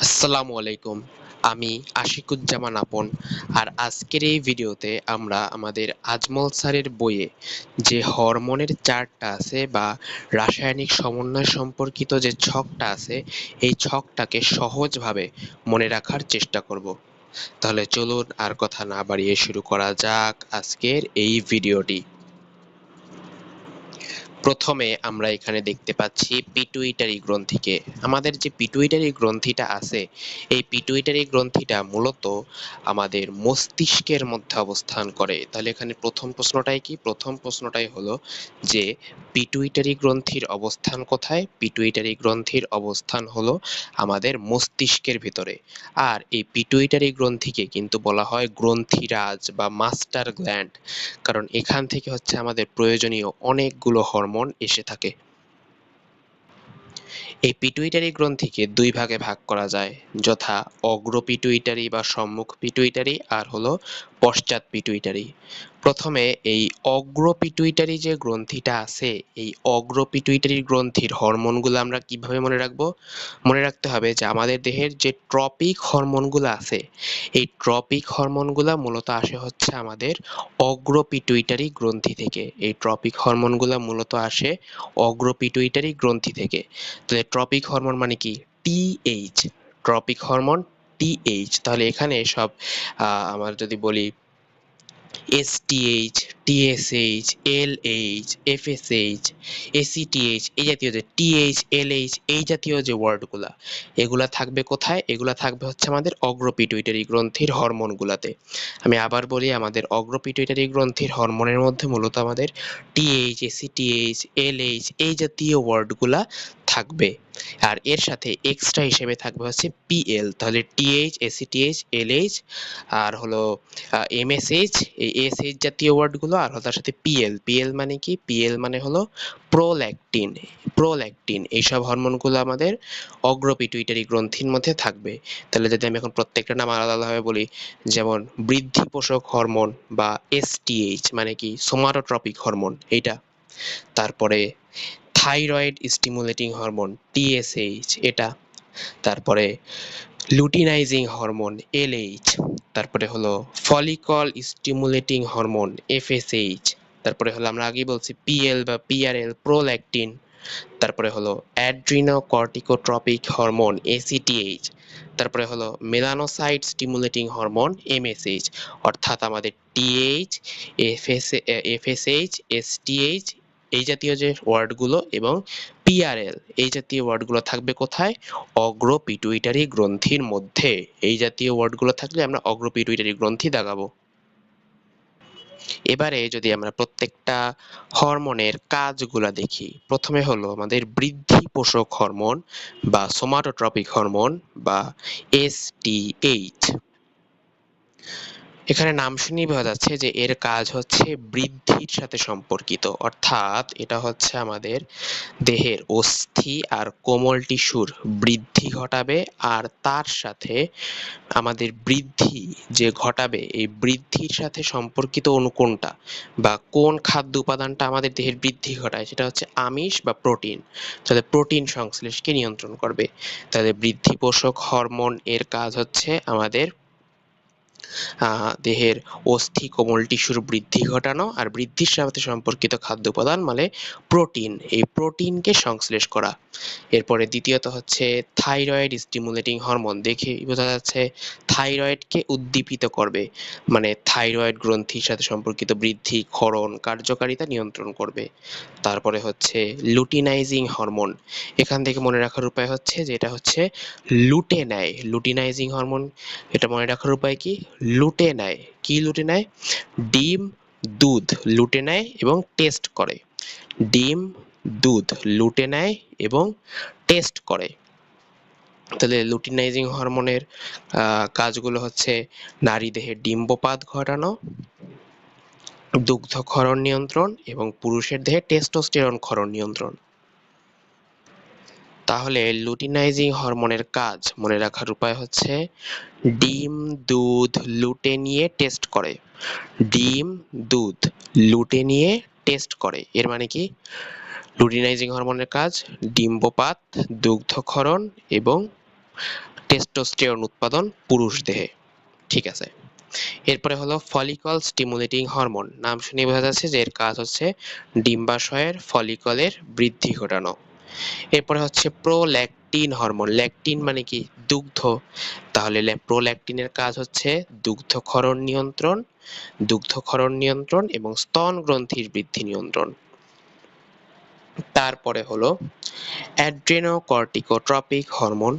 আসসালামু আলাইকুম। আমি আশিকুজ্জামান আপন। আর আজকের এই ভিডিওতে আমরা আমাদের আজমল স্যারের বইয়ে যে হরমোনের চার্টটা আছে বা রাসায়নিক সমন্বয় সম্পর্কিত যে ছকটা আছে, এই ছকটাকে সহজভাবে মনে রাখার চেষ্টা করব। তাহলে চলুন আর কথা না বাড়িয়ে শুরু করা যাক আজকের এই ভিডিওটি। প্রথমে আমরা এখানে দেখতে পাচ্ছি পিটুইটারি গ্রন্থিকে। আমাদের যে পিটুইটারি গ্রন্থিটা আছে, এই পিটুইটারি গ্রন্থিটা মূলত আমাদের মস্তিষ্কের মধ্যে অবস্থান করে। তাহলে এখানে প্রথম প্রশ্নটাই কি? প্রথম প্রশ্নটাই হলো যে পিটুইটারি গ্রন্থির অবস্থান কোথায়? পিটুইটারি গ্রন্থির অবস্থান হলো আমাদের মস্তিষ্কের ভিতরে। আর এই পিটুইটারি গ্রন্থিকে কিন্তু বলা হয় গ্রন্থিরাজ বা মাস্টার গ্ল্যান্ড, কারণ এখান থেকে হচ্ছে আমাদের প্রয়োজনীয় অনেকগুলো হরমোন এসে থাকে। এই পিটুইটারি গ্রন্থিকে দুই ভাগে ভাগ করা যায়, যথা অগ্র পিটুইটারি বা সম্মুখ পিটুইটারি আর হলো পশ্চাৎ পিটুইটারি। প্রথমে এই অগ্র পিটুইটারি যে গ্রন্থিটা আছে, এই অগ্র পিটুইটারি গ্রন্থির হরমোনগুলো আমরা কিভাবে মনে রাখবো? মনে রাখতে হবে যে আমাদের দেহের যে ট্রপিক হরমোনগুলো আছে, এই ট্রপিক হরমোনগুলো মূলত আসে হচ্ছে আমাদের অগ্র পিটুইটারি গ্রন্থি থেকে। এই ট্রপিক হরমোনগুলো মূলত আসে অগ্র পিটুইটারি গ্রন্থি থেকে। তাহলে ট্রপিক হরমোন মানে কি? টিএইচ। Tropic hormone TH. তাহলে এখানে সব আমার যদি বলি STH, TSH, LH, FSH, ACTH, এই জাতীয় যে টিএইচ, এলএইচ, এই জাতীয় যে ওয়ার্ডগুলা, এগুলা থাকবে কোথায়? এগুলা থাকবে হচ্ছে আমাদের অগ্র পিটুইটারি গ্রন্থির হরমোনগুলাতে। আমি আবার বলি, আমাদের অগ্র পিটুইটারি গ্রন্থির হরমোনের মধ্যে মূলত আমাদের টিএইচ, এসিটিএইচ, এলএইচ, এই জাতীয় ওয়ার্ডগুলা থাকবে। আর এর সাথে এক্সট্রা হিসেবে থাকবে হচ্ছে পিএল। তাহলে টিএইচ, এসিটিএইচ, এলএইচ আর হলো এমএসএইচ, এই এসএইচ জাতীয় ওয়ার্ডগুলো, আর তার সাথে পিএল। পিএল মানে কি? পিএল মানে হলো প্রোল্যাকটিন। প্রোল্যাকটিন এইসব হরমোনগুলো আমাদের অগ্র পিটুইটারি গ্রন্থির মধ্যে থাকবে। তাহলে যদি আমি এখন প্রত্যেকটা নাম আলাদা আলাদাভাবে বলি, যেমন বৃদ্ধি পোষক হরমোন বা এসটিএইচ মানে কি? সোমাটোট্রপিক হরমোন এইটা। তারপরে থাইরয়েড স্টিমুলেটিং হরমোন টিএসএইচ এটা। তারপরে লুটিনাইজিং হরমোন এলএইচ। তারপরে হলো ফলিকল স্টিমুলেটিং হরমোন এফএসএইচ। তারপরে হলো আমরা আগেই বলছি পিএল বা পিআরএল প্রোল্যাকটিন। তারপরে হলো অ্যাড্রিনোকর্টিকোট্রপিক হরমোন এসিটিএইচ। তারপরে হলো মেলানোসাইট স্টিমুলেটিং হরমোন এমএসএইচ। অর্থাৎ আমাদের টিএইচ, এফএসএইচ, এসটিএইচ, এই জাতীয় যে ওয়ার্ডগুলো এবং পিআরএল, এই জাতীয় ওয়ার্ডগুলো থাকবে কোথায়? অগ্র পিটুইটারি গ্রন্থির মধ্যে। এই জাতীয় ওয়ার্ডগুলো থাকলে আমরা অগ্র পিটুইটারি গ্রন্থি দাগাবো। এবারে যদি আমরা প্রত্যেকটা হরমোনের কাজগুলা দেখি, প্রথমে হলো আমাদের বৃদ্ধি পোষক হরমোন বা সোমাটোট্রপিক হরমোন বা এসটিএইচ। এখানে নাম শুনেই বোঝা যাচ্ছে যে এর কাজ হচ্ছে বৃদ্ধির সাথে সম্পর্কিত, অর্থাৎ এটা হচ্ছে আমাদের দেহের অস্থি আর কোমল টিস্যুর বৃদ্ধি ঘটাবে। আর তার সাথে আমাদের বৃদ্ধি যে ঘটাবে, এই বৃদ্ধির সাথে সম্পর্কিত অণু কোনটা বা কোন খাদ্য উপাদানটা আমাদের দেহের বৃদ্ধি ঘটায়, সেটা হচ্ছে আমিষ বা প্রোটিন। তাহলে প্রোটিন সংশ্লেষকে নিয়ন্ত্রণ করবে। তাহলে বৃদ্ধি পোষক হরমোন এর কাজ হচ্ছে আমাদের দেহের অস্থি কোমল টিস্যুর বৃদ্ধি ঘটানো, আর বৃদ্ধির সাথে সম্পর্কিত খাদ্য উপাদান মানে প্রোটিন, এই প্রোটিনকে সংশ্লেষ করা। এরপরে দ্বিতীয়ত হচ্ছে থাইরয়েড স্টিমুলেটিং হরমোন। দেখে বোঝা যাচ্ছে থাইরয়েডকে উদ্দীপিত করবে, মানে থাইরয়েড গ্রন্থির সাথে সম্পর্কিত বৃদ্ধি, ক্ষরণ, কার্যকারিতা নিয়ন্ত্রণ করবে। তারপরে হচ্ছে লুটিনাইজিং হরমোন। এখান থেকে মনে রাখার উপায় হচ্ছে যে এটা হচ্ছে লুটে নেয়। লুটিনাইজিং হরমোন, এটা মনে রাখার উপায় কি? লুটে নেয়। কি লুটে নেয়? ডিম, দুধ লুটে নেয় এবং টেস্ট করে। ডিম, দুধ লুটে নেয় এবং টেস্ট করে। তাহলে লুটিনাইজিং হরমোনের কাজগুলো হচ্ছে নারী দেহে ডিম্বপাত ঘটানো, দুগ্ধ ক্ষরণ নিয়ন্ত্রণ এবং পুরুষের দেহে টেস্টোস্টেরন ক্ষরণ নিয়ন্ত্রণ। তাহলে লুটিনাইজিং হরমোনের কাজ মনে রাখার উপায় হচ্ছে ডিম, দুধ লুটে নিয়ে টেস্ট করে। ডিম, দুধ লুটে নিয়ে টেস্ট করে। এর মানে কি? লুটিনাইজিং হরমোনের কাজ ডিম্বপাত, দুগ্ধক্ষরণ এবং টেস্টোস্টেরন উৎপাদন পুরুষ দেহে। ঠিক আছে, এরপরে হলো ফলিকল স্টিমুলেটিং হরমোন। নাম শুনে বোঝা যাচ্ছে যে এর কাজ হচ্ছে ডিম্বাশয়ের ফলিকলের বৃদ্ধি ঘটানো। এরপরে হচ্ছে প্রোল্যাকটিন হরমোন। ল্যাকটিন মানে কি? দুগ্ধ। তাহলে প্রোল্যাকটিনের কাজ হচ্ছে দুগ্ধক্ষরণ নিয়ন্ত্রণ এবং স্তন গ্রন্থির বৃদ্ধি নিয়ন্ত্রণ। তারপরে হলো অ্যাড্রেনোকর্টিকোট্রপিক হরমোন।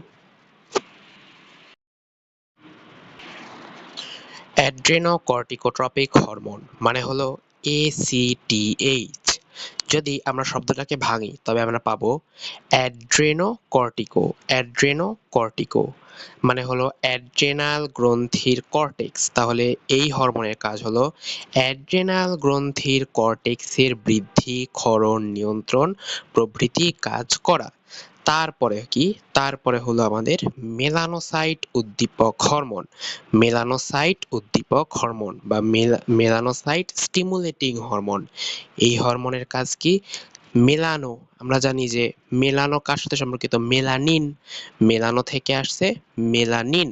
অ্যাড্রেনোকর্টিকোট্রপিক হরমোন মানে হলো ACTH। যদি আমরা শব্দটাকে ভাঙি তবে আমরা পাবো অ্যাড্রেনোকর্টিকো মানে হলো অ্যাড্রেনাল গ্রন্থির কর্টেক্স। তাহলে এই হরমোনের কাজ হলো অ্যাড্রেনাল গ্রন্থির কর্টেক্সের বৃদ্ধি, ক্ষরণ নিয়ন্ত্রণ প্রভৃতি কাজ করা। তারপরে কি? তারপরে হলো আমাদের মেলানোসাইট উদ্দীপক হরমোন। মেলানোসাইট উদ্দীপক হরমোন বা মেলানোসাইট স্টিমুলেটিং হরমোন। এই হরমোনের কাজ কি? মেলানো, আমরা জানি যে মেলানো কার সাথে সম্পর্কিত? মেলানিন। মেলানো থেকে আসছে মেলানিন।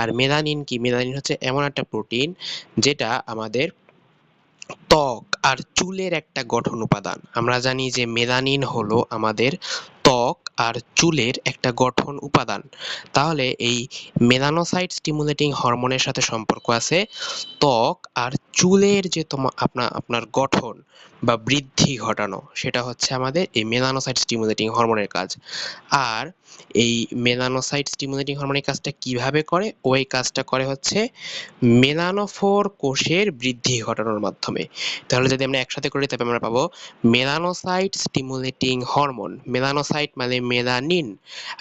আর মেলানিন কি? মেলানিন হচ্ছে এমন একটা প্রোটিন যেটা আমাদের ত্বক আর চুলের একটা গঠন উপাদান। আমরা জানি যে মেলানিন হলো আমাদের ত্বক আর চুলের একটা গঠন উপাদান। তাহলে এই মেলানোসাইট স্টিমুলেটিং হরমোনের সাথে সম্পর্ক আছে ত্বক আর চুলের যে আপনার গঠন বা বৃদ্ধি ঘটানো, সেটা হচ্ছে আমাদের এই মেলানোসাইট স্টিমুলেটিং হরমোনের কাজ। আর এই মেলানোসাইট স্টিমুলেটিং হরমোনের কাজটা কিভাবে করে? ওই কাজটা করে হচ্ছে মেলানোফোর কোষের বৃদ্ধি ঘটানোর মাধ্যমে। তাহলে যদি আমরা একসাথে করি তবে আমরা পাবো মেলানোসাইট স্টিমুলেটিং হরমোন। মেলানোসাইট মানে মেলানিন,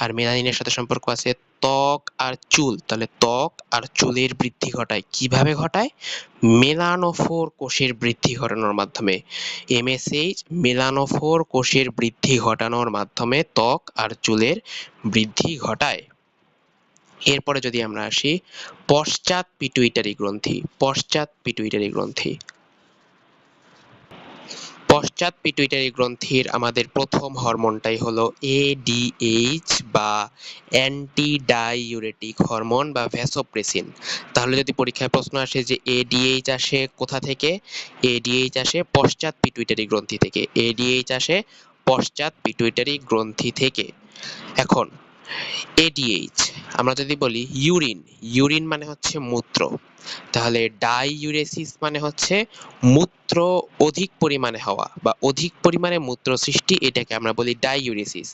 আর মেলানিনের সাথে সম্পর্ক আছে ত্বক আর চুল। তাহলে ত্বক আর চুলের বৃদ্ধি ঘটায়। কিভাবে ঘটায়? মেলানোফোর কোষের বৃদ্ধি ঘটানোর মাধ্যমে। MSH মেলানোফোর কোষের বৃদ্ধি ঘটানোর মাধ্যমে ত্বক আর চুলের বৃদ্ধি ঘটায়। এরপরে যদি আমরা আসি পশ্চাৎ পিটুইটারি গ্রন্থি। পশ্চাৎ পিটুইটারি গ্রন্থি পশ্চাৎ পিটুইটারি গ্রন্থির আমাদের প্রথম হরমোনটাই হলো ADH বা অ্যান্টি ডাইউরেটিক হরমোন বা ভ্যাসোপ্রেসিন। তাহলে যদি পরীক্ষায় প্রশ্ন আসে যে ADH আসে কোথা থেকে? ADH আসে পশ্চাৎ পিটুইটারি গ্রন্থি থেকে। ADH আসে পশ্চাৎ পিটুইটারি গ্রন্থি থেকে। এখন ADH আমরা যদি বলি ইউরিন, ইউরিন মানে হচ্ছে মূত্র। তাহলে ডাইইউরেসিস মানে হচ্ছে মূত্র অধিক পরিমাণে হওয়া বা অধিক পরিমাণে মূত্র সৃষ্টি, এটাকে আমরা বলি ডাইইউরেসিস।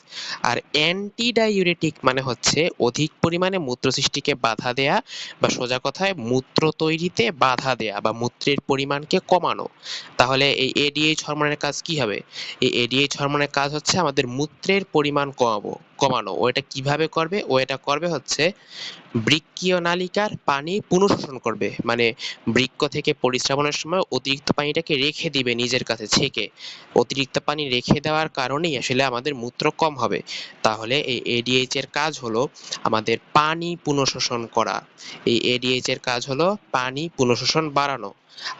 আর অ্যান্টি ডাইইউরেটিক মানে হচ্ছে অধিক পরিমাণে মূত্র সৃষ্টিকে বাধা দেয়া বা সোজা কথায় মূত্র তৈরিতে বাধা দেয়া বা মূত্রের পরিমাণকে কমানো। তাহলে এই এডিএইচ হরমোনের কাজ কি হবে? এই এডিএইচ হরমোনের কাজ হচ্ছে আমাদের মূত্রের পরিমাণ কমানো। ও এটা কিভাবে করবে? ও এটা করবে হচ্ছে বৃক্কীয় নালিকার পানি পুনঃশোষণ করবে। মানে বৃক্ক থেকে পরিস্রাবনের সময় অতিরিক্ত পানিটাকে রেখে দিবে নিজের কাছে ছেঁকে। অতিরিক্ত পানি রেখে দেওয়ার কারণেই আসলে আমাদের মূত্র কম হবে। তাহলে এই এডিএইচ এর কাজ হলো আমাদের পানি পুনঃশোষণ করা। এই এডিএইচ এর কাজ হলো পানি পুনঃশোষণ বাড়ানো।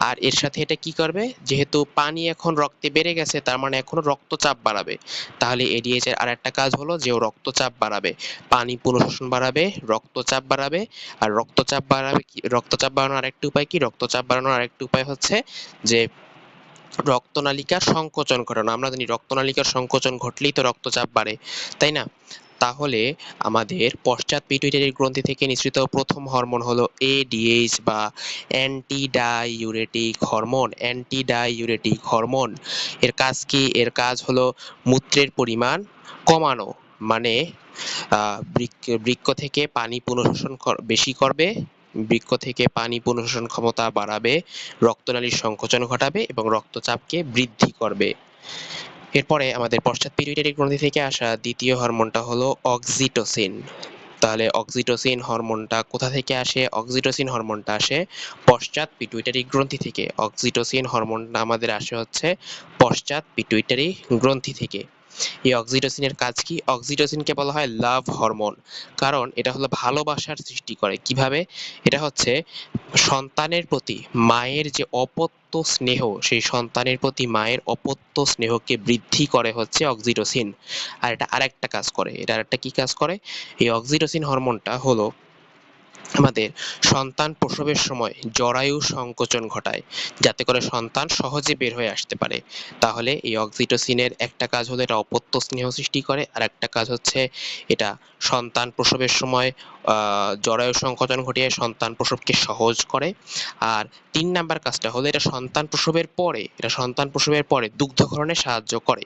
আর এর সাথে এটা কি করবে? যেহেতু পানি এখন রক্তে বেড়ে গেছে, তার মানে এখনো রক্তচাপ বাড়াবে। তাহলে এডিএইচ এর আরেকটা কাজ হলো যে ও রক্তচাপ বাড়াবে। পানি পুনঃশোষণ বাড়াবে, রক্তচাপ বাড়াবে। আর রক্তচাপ বাড়াবে কি? রক্তচাপ বাড়ানোর আরেকটা উপায় কি? রক্তচাপ বাড়ানোর আরেকটা উপায় হচ্ছে যে রক্তনালিকার সংকোচন ঘটানো। আমরা জানি রক্তনালিকার সংকোচন ঘটলেই তো রক্তচাপ বাড়ে, তাই না? তাহলে আমাদের পশ্চাৎ পিটুইটারি গ্রন্থি থেকে নিঃসৃত প্রথম হরমোন হলো ADH বা অ্যান্টি ডাইইউরেটিক হরমোন। অ্যান্টি ডাইইউরেটিক হরমোন এর কাজ কি? এর কাজ হলো মূত্রের পরিমাণ কমানো। মানে বৃক্ক থেকে পানি পুনঃশোষণ বেশি করবে, বৃক্ক থেকে পানি পুনঃশোষণ ক্ষমতা বাড়াবে, রক্তনালীর সংকোচন ঘটাবে এবং রক্তচাপকে বৃদ্ধি করবে। এরপরে আমাদের পশ্চাৎ পিটুইটারি গ্রন্থি থেকে আসা দ্বিতীয় হরমোনটা হলো অক্সিটোসিন। তাহলে অক্সিটোসিন হরমোনটা কোথা থেকে আসে? অক্সিটোসিন হরমোনটা আসে পশ্চাৎ পিটুইটারি গ্রন্থি থেকে। অক্সিটোসিন হরমোনটা আমাদের আসে হচ্ছে পশ্চাৎ পিটুইটারি গ্রন্থি থেকে। এই অক্সিটোসিনের কাজ কি? অক্সিটোসিনকে বলা হয় লাভ হরমোন, কারণ এটা হলো ভালোবাসার সৃষ্টি করে। কিভাবে? এটা হচ্ছে সন্তানের প্রতি মায়ের যে অপত্য স্নেহ, সেই সন্তানের প্রতি মায়ের অপত্য স্নেহকে বৃদ্ধি করে হচ্ছে অক্সিটোসিন। আর এটা আরেকটা কাজ করে। এটা আরেকটা কি কাজ করে? এই অক্সিটোসিন হরমোনটা হলো আমাদের সন্তান প্রসবের সময় জরায়ু সংকোচন ঘটায়, যাতে করে সন্তান সহজে বের হয়ে আসতে পারে। তাহলে এই অক্সিটোসিনের একটা কাজ হলো এটা অপত্য স্নেহ সৃষ্টি করে, আর একটা কাজ হচ্ছে এটা সন্তান প্রসবের সময় জরায়ু সংকোচন ঘটিয়ে সন্তান প্রসবকে সহজ করে। আর ৩ নাম্বার কাজটা হলো এটা সন্তান প্রসবের পরে দুগ্ধক্ষরণে সাহায্য করে।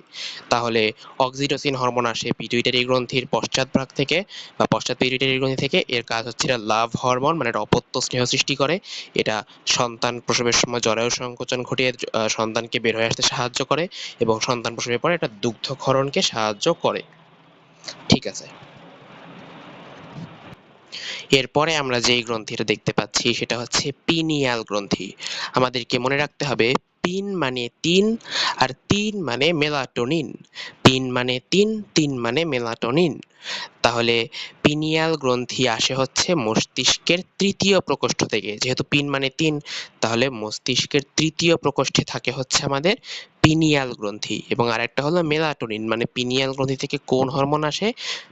তাহলে অক্সিটোসিন হরমোন আসে পিটুইটারি গ্রন্থির পশ্চাৎভাগ থেকে বা পশ্চাৎ পিটুইটারি গ্রন্থি থেকে। এর কাজ হচ্ছে এটা লাভ হরমোন, মানে এটা অপত্য স্নেহ সৃষ্টি করে। এটা সন্তান প্রসবের সময় জরায়ু সংকোচন ঘটিয়ে সন্তানকে বের হয়ে আসতে সাহায্য করে, এবং সন্তান প্রসবের পরে এটা দুগ্ধক্ষরণকে সাহায্য করে। ঠিক আছে। এরপরে আমরা যেই গ্রন্থিটা দেখতে পাচ্ছি সেটা হচ্ছে পিনিয়াল গ্রন্থি। আমাদেরকে মনে রাখতে হবে পিন মানে ৩ আর ৩ মানে মেলাটোনিন। পিন মানে ৩, ৩ মানে মেলাটোনিন। তাহলে পিনিয়াল গ্রন্থি আসে হচ্ছে মস্তিষ্কের তৃতীয় প্রকোষ্ঠ থেকে। যেহেতু পিন মানে ৩, তাহলে মস্তিষ্কের তৃতীয় প্রকোষ্ঠে থাকে হচ্ছে আমাদের পিনিয়াল গ্রন্থি। এবং আরেকটা হলো মেলাটোনিন, মানে পিনিয়াল গ্রন্থি থেকে কোন হরমোন আসে?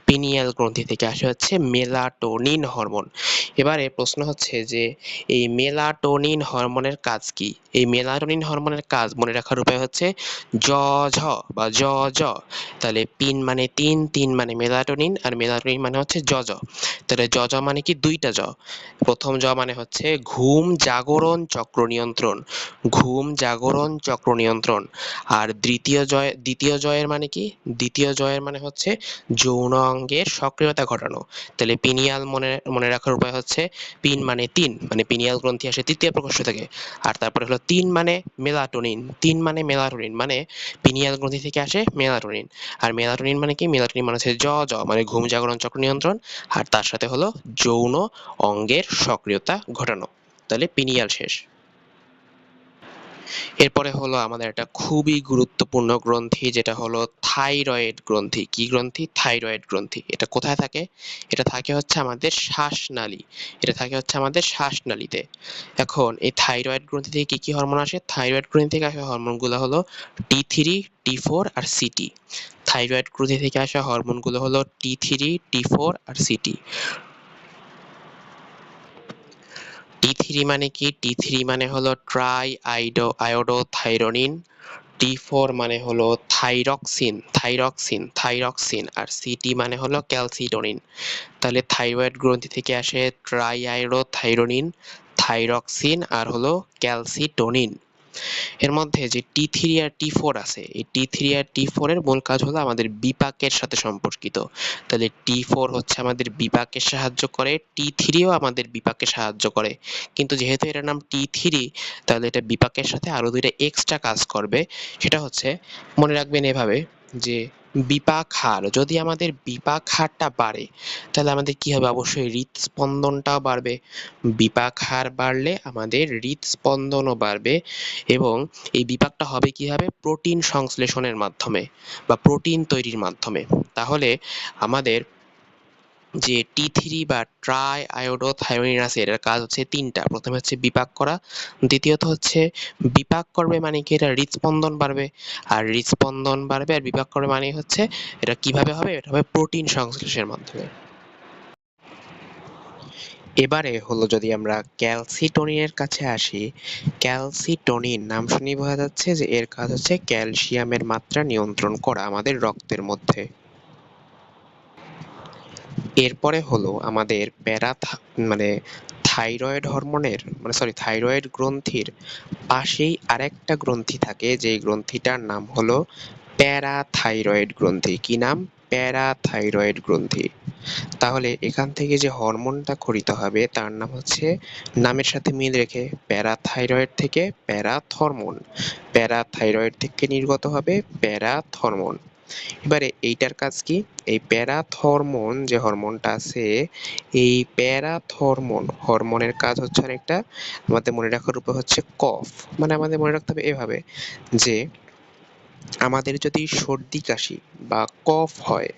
পিনিয়াল গ্রন্থি থেকে আসে হচ্ছে মেলাটোনিন হরমোন। এবারে প্রশ্ন হচ্ছে যে এই মেলাটোনিন হরমোনের কাজ কি? এই মেলাটোনিন হরমোনের কাজ মনে রাখার উপায় হচ্ছে জ ঝ বা জ জ। তাহলে পিন মানে ৩, ৩ মানে মেলাটোনিন, আর মেলাটোনিন মানে হচ্ছে জ জ। তাহলে জ জ মানে কি? দুইটা জ। প্রথম জ মানে হচ্ছে ঘুম জাগরণ চক্র নিয়ন্ত্রণ, ঘুম জাগরণ চক্র নিয়ন্ত্রণ। আর দ্বিতীয় জয়ের মানে কি? দ্বিতীয় জয়ের মানে হচ্ছে যৌন অঙ্গের সক্রিয়তা ঘটানো। তাহলে পিনিয়াল মনে মনে রাখার উপায় হচ্ছে পিন মানে ৩, মানে পিনিয়াল গ্রন্থি আসে তৃতীয় প্রকোষ্ঠ থেকে। আর তারপরে হলো ৩ মানে মেলাটোনিন, ৩ মানে মেলাটোনিন, মানে পিনিয়াল গ্রন্থি থেকে আসে মেলাটোনিন। আর মেলাটোনিন মানে কি? মেলাটোনিন মানে হচ্ছে জ জ, মানে ঘুম জাগরণ চক্র নিয়ন্ত্রণ। আর তার সাথে হলো যৌন অঙ্গের সক্রিয়তা ঘটানো। তাহলে পিনিয়াল শেষ। এরপরে হলো আমাদের একটা খুবই গুরুত্বপূর্ণ গ্রন্থি, যেটা হলো থাইরয়েড গ্রন্থি। কি গ্রন্থি? থাইরয়েড গ্রন্থি। এটা কোথায় থাকে? এটা থাকে হচ্ছে আমাদের শ্বাসনালী। এটা থাকে হচ্ছে আমাদের শ্বাসনালীতে। এখন এই থাইরয়েড গ্রন্থি থেকে কি কি হরমোন আসে? থাইরয়েড গ্রন্থি থেকে আসা হরমোনগুলো হলো T3, T4 আর সিটি। থাইরয়েড গ্রন্থি থেকে আসা হরমোনগুলো হলো T3, T4 আর সিটি। T3 মানে কি? T3 মানে হলো ট্রাই আয়োডোথাইরোনিন। T4 মানে হলো থাইরক্সিন। আর সিটি মানে হলো ক্যালসিটোনিন। তাহলে থাইরয়েড গ্রন্থি থেকে আসে ট্রাইআয়োডোথাইরোনিন, থাইরক্সিন আর হলো ক্যালসিটোনিন। এর মধ্যে যে T3 আর T4 আছে, এই T3 আর T4 এর মূল কাজ হলো আমাদের বিপাকের সাথে সম্পর্কিত। তাহলে T4 হচ্ছে আমাদের বিপাকে সাহায্য করে, T3ও আমাদের বিপাকে সাহায্য করে। কিন্তু যেহেতু এটার নাম T3, তাহলে এটা বিপাকের সাথে আরো দুইটা এক্সট্রা কাজ করবে। সেটা হচ্ছে, মনে রাখবেন এভাবে, যে বিপাক হার, যদি আমাদের বিপাক হারটা বাড়ে তাহলে আমাদের কি হবে? অবশ্যই হৃদস্পন্দনটাও বাড়বে। বিপাক হার বাড়লে আমাদের হৃদস্পন্দনও বাড়বে। এবং এই বিপাকটা হবে কিভাবে? প্রোটিন সংশ্লেষণের মাধ্যমে বা প্রোটিন তৈরির মাধ্যমে। তাহলে আমাদের যে T3 বা ট্রাই আয়োডোথাইরোনিন আছে, এটার কাজ হচ্ছে ৩টা। প্রথমে হচ্ছে বিপাক করা, দ্বিতীয়ত হচ্ছে বিপাক করবে মানে কি? এটা হৃদস্পন্দন বাড়বে। আর হৃদস্পন্দন বাড়বে আর বিপাক করবে মানে হচ্ছে এটা কিভাবে হবে? এটা হবে প্রোটিন সংশ্লেষণের মাধ্যমে। এবারে হলো যদি আমরা ক্যালসিটোনিনের কাছে আসি, ক্যালসিটোনিন নাম শুনেই বোঝা যাচ্ছে যে এর কাজ হচ্ছে ক্যালসিয়ামের মাত্রা নিয়ন্ত্রণ করা আমাদের রক্তের মধ্যে। এরপরে হলো আমাদের মানে থাইরয়েড হরমোনের, মানে সরি, থাইরয়েড গ্রন্থির পাশেই আরেকটা গ্রন্থি থাকে, যেই গ্রন্থিটার নাম হলো প্যারাথাইরয়েড গ্রন্থি। কি নাম? প্যারাথাইরয়েড গ্রন্থি। তাহলে এখান থেকে যে হরমোনটা খরিত হবে তার নাম হচ্ছে, নামের সাথে মিল রেখে, প্যারাথাইরয়েড থেকে প্যারাথরমোন। প্যারাথাইরয়েড থেকে নির্গত হবে প্যারাথরমোন। এবারে এইটার কাজ কি? এই প্যারাথরমোন যে হরমোনটা আছে, এই হরমোনের কাজ হচ্ছে আরেকটা, আমাদের মনে রাখার উপায় হচ্ছে কফ। মানে আমাদের মনে রাখতে হবে এভাবে, যে আমাদের যদি সর্দি কাশি বা কফ হয়,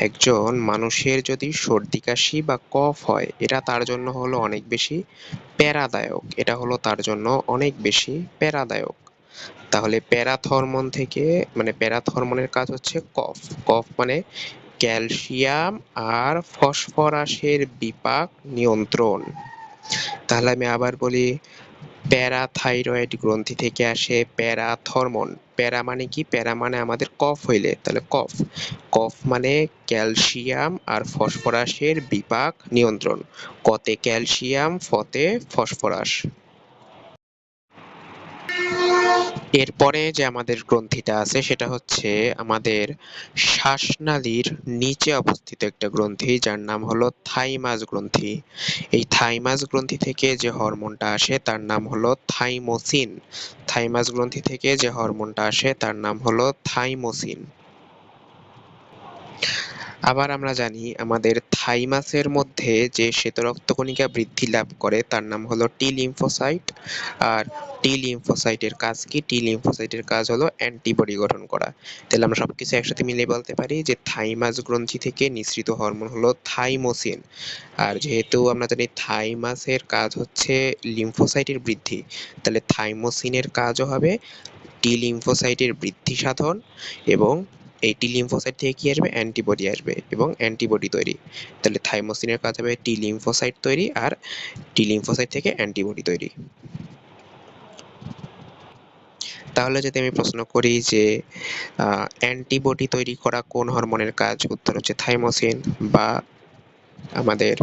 একজন মানুষের যদি সর্দি কাশি বা কফ হয়, এটা তার জন্য হলো অনেক বেশি প্যারাদায়ক। এটা হলো তার জন্য অনেক বেশি প্যারাদায়ক। তাহলে প্যারাথরমোন থেকে, মানে প্যারাথরমোনের কাজ হচ্ছে কফ। কফ মানে ক্যালসিয়াম আর ফসফরাসের বিপাক নিয়ন্ত্রণ। তাহলে আমি আবার বলি, প্যারাথাইরয়েড গ্রন্থি থেকে আসে প্যারাথরমোন। প্যারা মানে কি? প্যারা মানে আমাদের কফ হইলে, তাহলে কফ। কফ মানে ক্যালসিয়াম আর ফসফরাসের বিপাক নিয়ন্ত্রণ। কতে ক্যালসিয়াম, ফতে ফসফরাস। এরপরে যে আমাদের গ্রন্থিটা আছে সেটা হচ্ছে আমাদের শ্বাসনালীর নিচে অবস্থিত একটা গ্রন্থি, যার নাম হলো থাইমাস গ্রন্থি। এই থাইমাস গ্রন্থি থেকে যে হরমোনটা আসে তার নাম হলো থাইমোসিন। থাইমাস গ্রন্থি থেকে যে হরমোনটা আসে তার নাম হলো থাইমোসিন। আবার আমরা জানি আমাদের থাইমাসের মধ্যে যে শ্বেত রক্তকণিকা বৃদ্ধি লাভ করে তার নাম হলো টি লিম্ফোসাইট। আর টি লিম্ফোসাইটের কাজ কি? টি লিম্ফোসাইটের কাজ হলো অ্যান্টিবডি গঠন করা। তাহলে আমরা সবকিছু একসাথে মিলিয়ে বলতে পারি যে থাইমাস গ্রন্থি থেকে নিঃসৃত হরমোন হলো থাইমোসিন। আর যেহেতু আমরা জানি থাইমাসের কাজ হচ্ছে লিম্ফোসাইটের বৃদ্ধি, তাহলে থাইমোসিনের কাজও হবে টি লিম্ফোসাইটের বৃদ্ধি সাধন, এবং এই টি লিম্ফোসাইট থেকে কি আসবে? অ্যান্টিবডি আসবে এবং অ্যান্টিবডি তৈরি। তাহলে থাইমোসিনের কাজ হবে টি লিম্ফোসাইট তৈরি আর টি লিম্ফোসাইট থেকে অ্যান্টিবডি তৈরি। তাহলে যদি আমি প্রশ্ন করি যে অ্যান্টিবডি তৈরি করা কোন হরমোনের কাজ, উত্তর হচ্ছে থাইমোসিন। বা আমাদের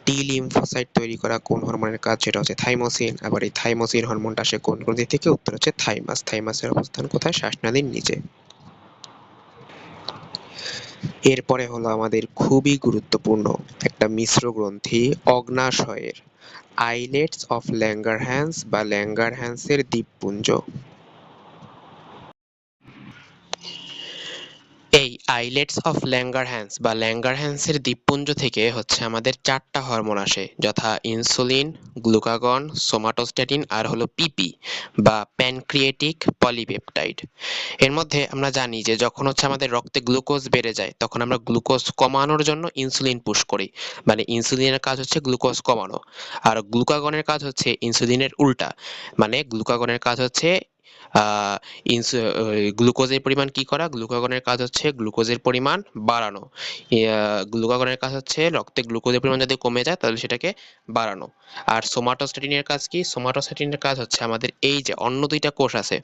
টি লিম্ফোসাইট তৈরি করা কোন হরমোনের কাজ, সেটা হচ্ছে থাইমোসিন। আবার এই থাইমোসিন হরমোনটা আসে কোন গ্রন্থি থেকে, উত্তর হচ্ছে থাইমাস। থাইমাসের অবস্থান কোথায়? শ্বাসনালীর নিচে। এরপরে হলো আমাদের খুবই গুরুত্বপূর্ণ একটা মিশ্র গ্রন্থি অগ্নাশয়ের, আইলেটস অফ ল্যাঙ্গারহ্যান্স বা ল্যাঙ্গারহ্যান্সের দ্বীপপুঞ্জ। এই আইলেটস অফ ল্যাঙ্গারহ্যান্স বা ল্যাঙ্গারহ্যান্সের দ্বীপপুঞ্জ থেকে হচ্ছে আমাদের চারটা হরমোন আসে, যথা ইনসুলিন, গ্লুকাগন, সোমাটোস্ট্যাটিন আর হলো পিপি বা প্যানক্রিয়েটিক পলিপেপটাইড। এর মধ্যে আমরা জানি যে যখন হচ্ছে আমাদের রক্তে গ্লুকোজ বেড়ে যায় তখন আমরা গ্লুকোজ কমানোর জন্য ইনসুলিন পুশ করি, মানে ইনসুলিনের কাজ হচ্ছে গ্লুকোজ কমানো। আর গ্লুকাগনের কাজ হচ্ছে ইনসুলিনের উল্টা, মানে গ্লুকাগনের কাজ হচ্ছে আহ গ্লুকোজের পরিমাণ কি করা, গ্লুকাগনের কাজ হচ্ছে গ্লুকোজের পরিমাণ বাড়ানো। গ্লুকাগনের কাজ হচ্ছে রক্তে গ্লুকোজের পরিমাণ যদি কমে যায় তাহলে সেটাকে বাড়ানো। আর সোমাটোস্ট্যাটিনের কাজ কি? সোমাটোস্ট্যাটিনের কাজ হচ্ছে আমাদের এই যে অন্য দুইটা কোষ আছে,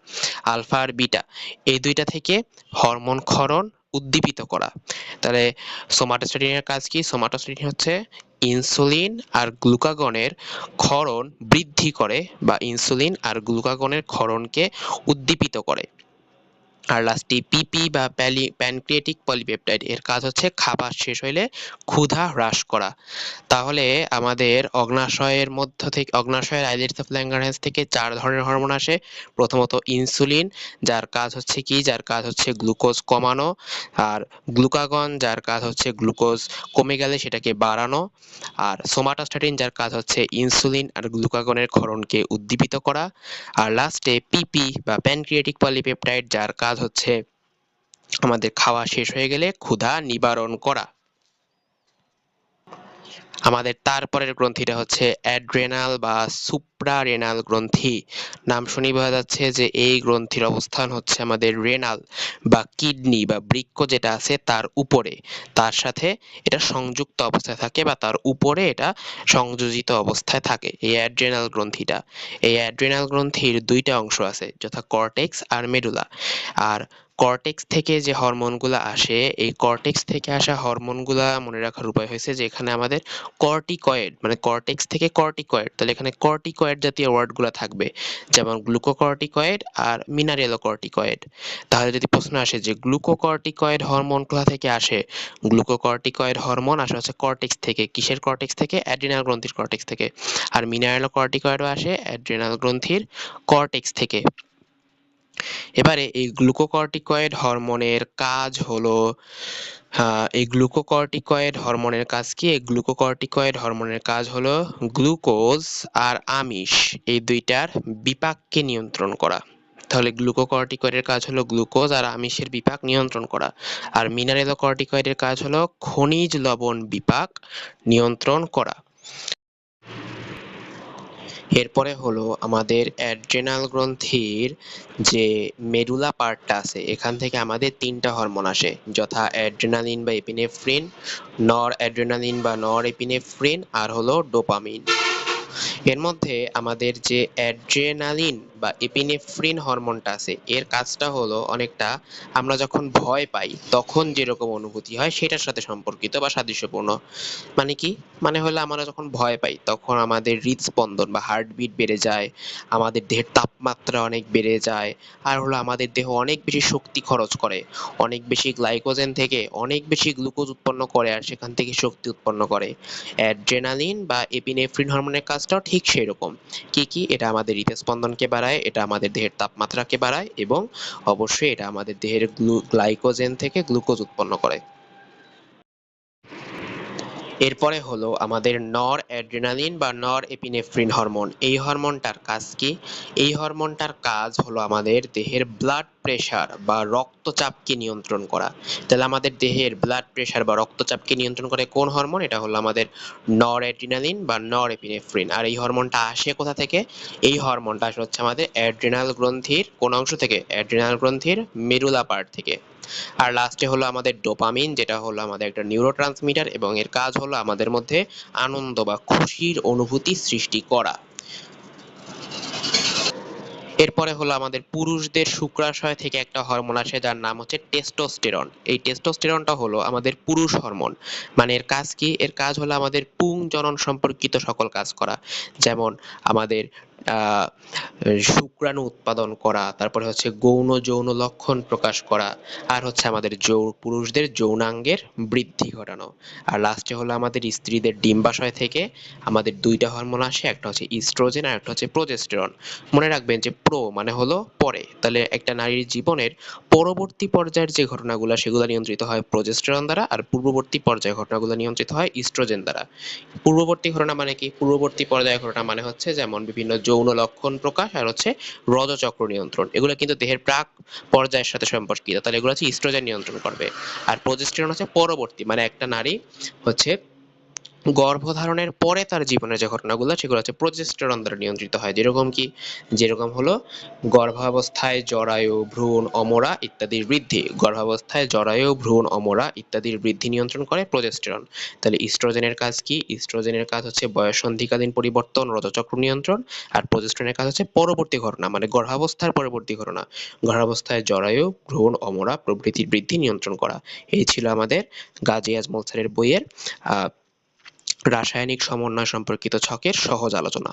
আলফা আর বিটা, এই দুইটা থেকে হরমোন ক্ষরণ উদ্দীপিত করা। তাহলে সোমাটোস্ট্যাটিনের কাজ কি? সোমাটোস্ট্যাটিন হচ্ছে ইনসুলিন আর গ্লুকাগনের ক্ষরণ বৃদ্ধি করে বা ইনসুলিন আর গ্লুকাগনের ক্ষরণকে উদ্দীপিত করে। আর লাস্টে পিপি বা প্যানক্রিয়েটিক পলিপেপটাইড, এর কাজ হচ্ছে খাবার শেষ হইলে ক্ষুধা হ্রাস করা। তাহলে আমাদের অগ্নাশয়ের মধ্য থেকে, অগ্নাশয়ের আইলেটস অফ ল্যাঙ্গারহ্যান্স থেকে চার ধরনের হরমোন আসে। প্রথমত ইনসুলিন, যার কাজ হচ্ছে কি? যার কাজ হচ্ছে গ্লুকোজ কমানো। আর গ্লুকাগন, যার কাজ হচ্ছে গ্লুকোজ কমে গেলে সেটাকে বাড়ানো। আর সোমাটোস্ট্যাটিন, যার কাজ হচ্ছে ইনসুলিন আর গ্লুকাগনের ক্ষরণকে উদ্দীপিত করা। আর লাস্টে পিপি বা প্যানক্রিয়েটিক পলিপেপটাইড, যার কাজ হচ্ছে আমাদের খাওয়া শেষ হয়ে গেলে ক্ষুধা নিবারণ করা। আমাদের তারপরের গ্রন্থিটা হচ্ছে অ্যাড্রেনাল বা সুপ্রারেনাল গ্রন্থি। নাম শুনেই বোঝা যাচ্ছে যে এই গ্রন্থির অবস্থান হচ্ছে আমাদের রেনাল বা কিডনি বা বৃক্ক যেটা আছে তার উপরে, তার সাথে এটা সংযুক্ত অবস্থায় থাকে বা তার উপরে এটা সংযোজিত অবস্থায় থাকে এই অ্যাড্রেনাল গ্রন্থিটা। এই অ্যাড্রেনাল গ্রন্থির দুইটা অংশ আছে, যথা কর্টেক্স আর মেডুলা। আর কর্টেক্স থেকে যে হরমোনগুলো আসে, এই কর্টেক্স থেকে আসা হরমোনগুলা মনে রাখার উপায় হয়েছে যে এখানে আমাদের কর্টিকয়েড, মানে কর্টেক্স থেকে কর্টিকয়েড, তাহলে এখানে কর্টিকয়েড জাতীয় ওয়ার্ডগুলো থাকবে, যেমন গ্লুকোকর্টিকয়েড আর মিনারেলোকর্টিকয়েড। তাহলে যদি প্রশ্ন আসে যে গ্লুকোকর্টিকয়েড হরমোন কোথা থেকে আসে, গ্লুকোকর্টিকয়েড হরমোন আসে হচ্ছে কর্টেক্স থেকে। কিসের কর্টেক্স থেকে? অ্যাড্রিনাল গ্রন্থির কর্টেক্স থেকে। আর মিনারেলোকর্টিকয়েডও আসে অ্যাড্রিনাল গ্রন্থির কর্টেক্স থেকে। এবারে এই গ্লুকোকর্টিকয়েড হরমোনের কাজ হলো, এই গ্লুকোকর্টিকয়েড হরমোনের কাজ কি? এই গ্লুকোকর্টিকয়েড হরমোনের কাজ হলো গ্লুকোজ আর আমিষ এই দুইটার বিপাককে নিয়ন্ত্রণ করা। তাহলে গ্লুকোকর্টিকয়েডের কাজ হলো গ্লুকোজ আর আমিষের বিপাক নিয়ন্ত্রণ করা, আর মিনারেলোকর্টিকয়েডের কাজ হলো খনিজ লবণ বিপাক নিয়ন্ত্রণ করা। এরপরে হলো আমাদের অ্যাড্রেনাল গ্রন্থির যে মেডুলা পার্টটা আছে, এখান থেকে আমাদের 3টা হরমোন আসে, যথা অ্যাড্রেনালিন বা এপিনেফ্রিন, নর অ্যাড্রেনালিন বা নর এপিনেফ্রিন, আর হলো ডোপামিন। এর মধ্যে আমাদের যে অ্যাড্রেনালিন বা এপিনেফ্রিন হরমোনটা আছে, এর কাজটা হলো অনেকটা আমরা যখন ভয় পাই তখন যেরকম অনুভূতি হয় সেটার সাথে সম্পর্কিত বা সাদৃশ্যপূর্ণ। মানে কি? মানে হলো আমরা যখন ভয় পাই তখন আমাদের হৃদস্পন্দন বা হার্টবিট বেড়ে যায়, আমাদের দেহের তাপমাত্রা অনেক বেড়ে যায়, আর হলো আমাদের দেহ অনেক বেশি শক্তি খরচ করে, অনেক বেশি গ্লাইকোজেন থেকে অনেক বেশি গ্লুকোজ উৎপন্ন করে আর সেখান থেকে শক্তি উৎপন্ন করে। অ্যাড্রেনালিন বা এপিনেফ্রিন হরমোনের কাজটাও ঠিক সেরকম। কি কি? এটা আমাদের হৃদস্পন্দনকে বাড়ায়, এটা আমাদের দেহের তাপমাত্রাকে বাড়ায় এবং অবশ্যই এটা আমাদের দেহের গ্লাইকোজেন থেকে গ্লুকোজ উৎপন্ন করে। এরপরে হলো আমাদের নর অ্যাড্রেনালিন বা নর এপিনেফ্রিন হরমোন। এই হরমোনটার কাজ কি? এই হরমোনটার কাজ হলো আমাদের দেহের ব্লাড প্রেশার বা রক্তচাপকে নিয়ন্ত্রণ করা। তাহলে আমাদের দেহের ব্লাড প্রেশার বা রক্তচাপকে নিয়ন্ত্রণ করে কোন হরমোন? এটা হলো আমাদের নর অ্যাড্রেনালিন বা নর এপিনেফ্রিন। আর এই হরমোনটা আসে কোথা থেকে? এই হরমোনটা আসে হচ্ছে আমাদের অ্যাড্রেনাল গ্রন্থির কোন অংশ থেকে? অ্যাড্রেনাল গ্রন্থির মেরুলা পার্ট থেকে। আর লাস্টে হলো আমাদের ডোপামিন, যেটা হলো আমাদের একটা নিউরোট্রান্সমিটার এবং এর কাজ হলো আমাদের মধ্যে আনন্দ বা খুশির অনুভূতি সৃষ্টি করা। এরপরে হলো আমাদের পুরুষদের শুক্রাশয় থেকে একটা হরমোন আসে যার নাম হচ্ছে টেস্টোস্টেরন। এই টেস্টোস্টেরনটা হলো আমাদের পুরুষ হরমোন। মানে এর কাজ কি? এর কাজ হলো আমাদের পুংজনন সম্পর্কিত সকল কাজ করা, যেমন আমাদের আহ শুক্রাণু উৎপাদন করা, তারপরে হচ্ছে গৌণ যৌন লক্ষণ প্রকাশ করা, আর হচ্ছে আমাদের পুরুষদের যৌনাঙ্গের বৃদ্ধি ঘটানো। আর লাস্টে হলো আমাদের স্ত্রীদের ডিম্বাশয় থেকে আমাদের 2টা হরমোন আসে, একটা হচ্ছে ইস্ট্রোজেন আর একটা হচ্ছে প্রোজেস্টেরন। মনে রাখবেন যে প্রো মানে হলো পরে, তাহলে একটা নারীর জীবনের পরবর্তী পর্যায়ের যে ঘটনাগুলো সেগুলো নিয়ন্ত্রিত হয় প্রোজেস্টেরন দ্বারা, আর পূর্ববর্তী পর্যায়ের ঘটনাগুলো নিয়ন্ত্রিত হয় ইস্ট্রোজেন দ্বারা। পূর্ববর্তী ঘটনা মানে কি? পূর্ববর্তী পর্যায়ের ঘটনা মানে হচ্ছে যেমন বিভিন্ন যৌন লক্ষণ প্রকাশ আর হচ্ছে রজচক্র নিয়ন্ত্রণ, এগুলো কিন্তু দেহের প্রাক পর্যায়ের সাথে সম্পর্কিত, তাহলে এগুলো হচ্ছে ইস্ট্রোজেন নিয়ন্ত্রণ করবে। আর প্রোজেস্টেরন হচ্ছে পরবর্তী, মানে একটা নারী হচ্ছে গর্ভধারণের পরে তার জীবনের যে ঘটনাগুলো সেগুলো হচ্ছে প্রোজেস্টেরন দ্বারা নিয়ন্ত্রিত হয়। যেরকম কি? যেরকম হলো গর্ভাবস্থায় জরায়ু, ভ্রূণ, অমরা ইত্যাদির বৃদ্ধি। গর্ভাবস্থায় জরায়ু, ভ্রূণ, অমরা ইত্যাদির বৃদ্ধি নিয়ন্ত্রণ করে প্রোজেস্টেরন। তাহলে ইস্ট্রোজেনের কাজ কি? ইস্ট্রোজেনের কাজ হচ্ছে বয়ঃসন্ধিকালীন পরিবর্তন, রজচক্র নিয়ন্ত্রণ। আর প্রোজেস্টেরনের কাজ হচ্ছে পরবর্তী ঘটনা, মানে গর্ভাবস্থার পরবর্তী ঘটনা, গর্ভাবস্থায় জরায়ু, ভ্রূণ, অমরা প্রভৃতির বৃদ্ধি নিয়ন্ত্রণ করা। এই ছিল আমাদের গাজী আজমল স্যারের বইয়ের রাসায়নিক সমন্বয় সম্পর্কিত ছকের সহজ আলোচনা।